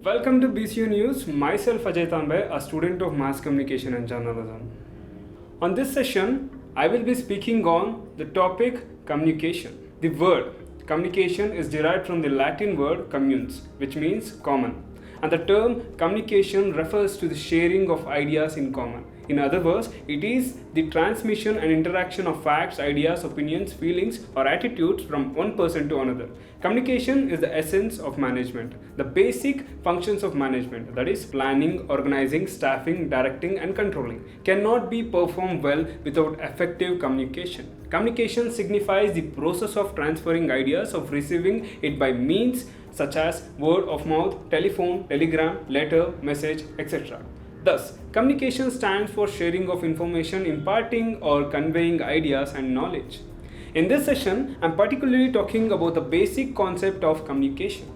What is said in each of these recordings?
Welcome to BCU News. Myself Ajay Tambe, a student of Mass Communication and Journalism. On this session, I will be speaking on the topic communication. The word communication is derived from the Latin word communes, which means common. And the term communication refers to the sharing of ideas in common. In other words, it is the transmission and interaction of facts, ideas, opinions, feelings, or attitudes from one person to another. Communication is the essence of management, the basic functions of management, that is, planning, organizing, staffing, directing, and controlling, cannot be performed well without effective communication. Communication signifies the process of transferring ideas, of receiving it by means such as word of mouth, telephone, telegram, letter, message, etc. Thus, communication stands for sharing of information, imparting or conveying ideas and knowledge. In this session, I am particularly talking about the basic concept of communication.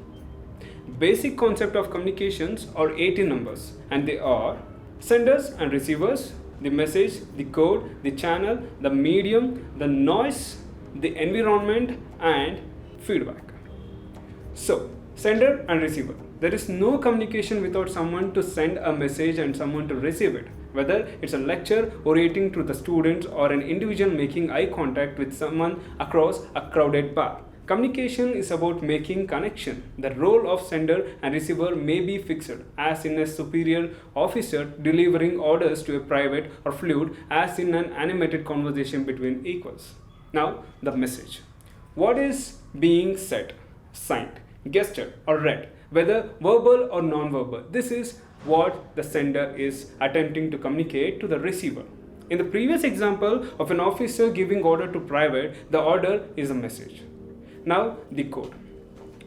Basic concept of communications are 18 numbers, and they are senders and receivers, the message, the code, the channel, the medium, the noise, the environment, and feedback. So, sender and receiver. There is no communication without someone to send a message and someone to receive it. Whether it's a lecture orating to the students or an individual making eye contact with someone across a crowded bar. Communication is about making connection. The role of sender and receiver may be fixed, as in a superior officer delivering orders to a private, or fluid, as in an animated conversation between equals. Now, the message. What is being said, signed, gestured, or read, whether verbal or non-verbal? This is what the sender is attempting to communicate to the receiver. In the previous example of an officer giving order to private, the order is a message. Now, the code.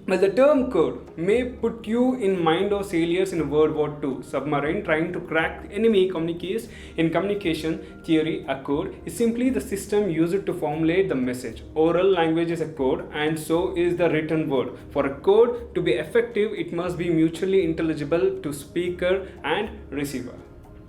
Well, the term code may put you in mind of sailors in World War II submarine trying to crack enemy communiques. In communication theory, a code is simply the system used to formulate the message. Oral language is a code, and so is the written word. For a code to be effective, it must be mutually intelligible to speaker and receiver.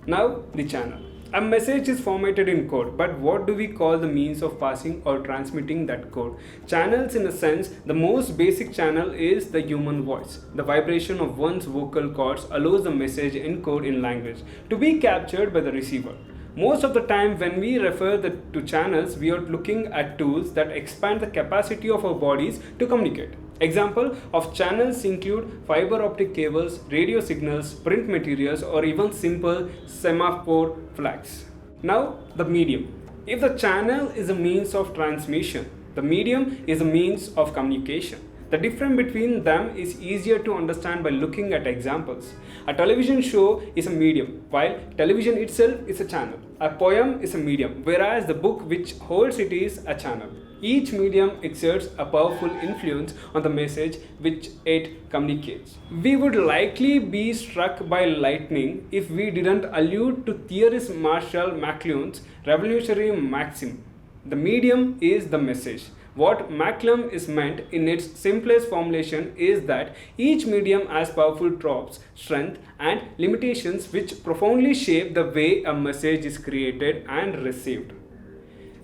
Now, the channel. A message is formatted in code, but what do we call the means of passing or transmitting that code? Channels, in a sense, the most basic channel is the human voice. The vibration of one's vocal cords allows the message encoded in language to be captured by the receiver. Most of the time when we refer to channels, we are looking at tools that expand the capacity of our bodies to communicate. Example of channels include fiber optic cables, radio signals, print materials, or even simple semaphore flags. Now, the medium. If the channel is a means of transmission, the medium is a means of communication. The difference between them is easier to understand by looking at examples. A television show is a medium, while television itself is a channel. A poem is a medium, whereas the book which holds it is a channel. Each medium exerts a powerful influence on the message which it communicates. We would likely be struck by lightning if we didn't allude to theorist Marshall McLuhan's revolutionary maxim. The medium is the message. What McLuhan is meant in its simplest formulation is that each medium has powerful tropes, strength, and limitations which profoundly shape the way a message is created and received.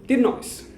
The noise.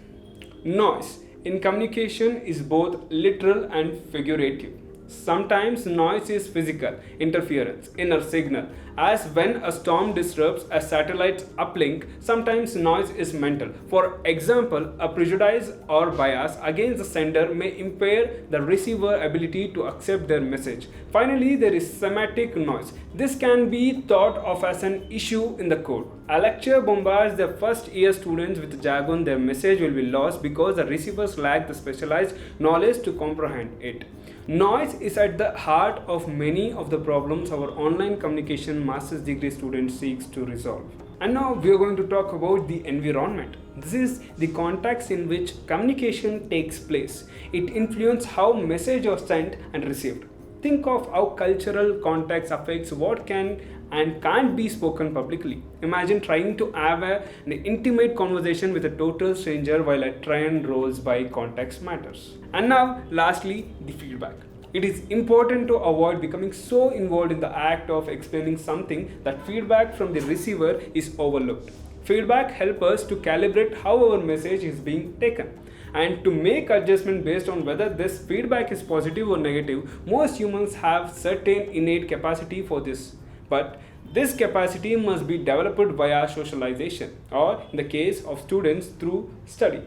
Noise in communication is both literal and figurative. Sometimes noise is physical interference, inner signal, as when a storm disrupts a satellite's uplink. Sometimes noise is mental. For example, a prejudice or bias against the sender may impair the receiver's ability to accept their message. Finally, there is semantic noise. This can be thought of as an issue in the code. A lecturer bombards their first year students with jargon. Their message will be lost because the receivers lack the specialized knowledge to comprehend it. Noise is at the heart of many of the problems our online communication master's degree student seeks to resolve. And now we are going to talk about the environment. This is the context in which communication takes place. It influences how messages are sent and received. Think of how cultural context affects what can and can't be spoken publicly. Imagine trying to have an intimate conversation with a total stranger while a train rolls by. Context matters. And now, lastly, the feedback. It is important to avoid becoming so involved in the act of explaining something that feedback from the receiver is overlooked. Feedback helps us to calibrate how our message is being taken. And to make adjustment based on whether this feedback is positive or negative, most humans have certain innate capacity for this. But this capacity must be developed via socialization, or in the case of students through study,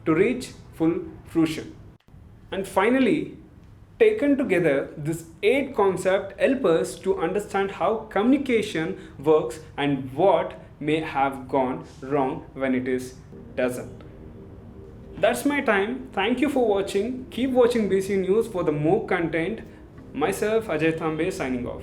to reach full fruition. And finally, taken together, this 8 concepts help us to understand how communication works and what may have gone wrong when it is doesn't. That's my time. Thank you for watching. Keep watching BC News for the more content. Myself, Ajay Thambe, signing off.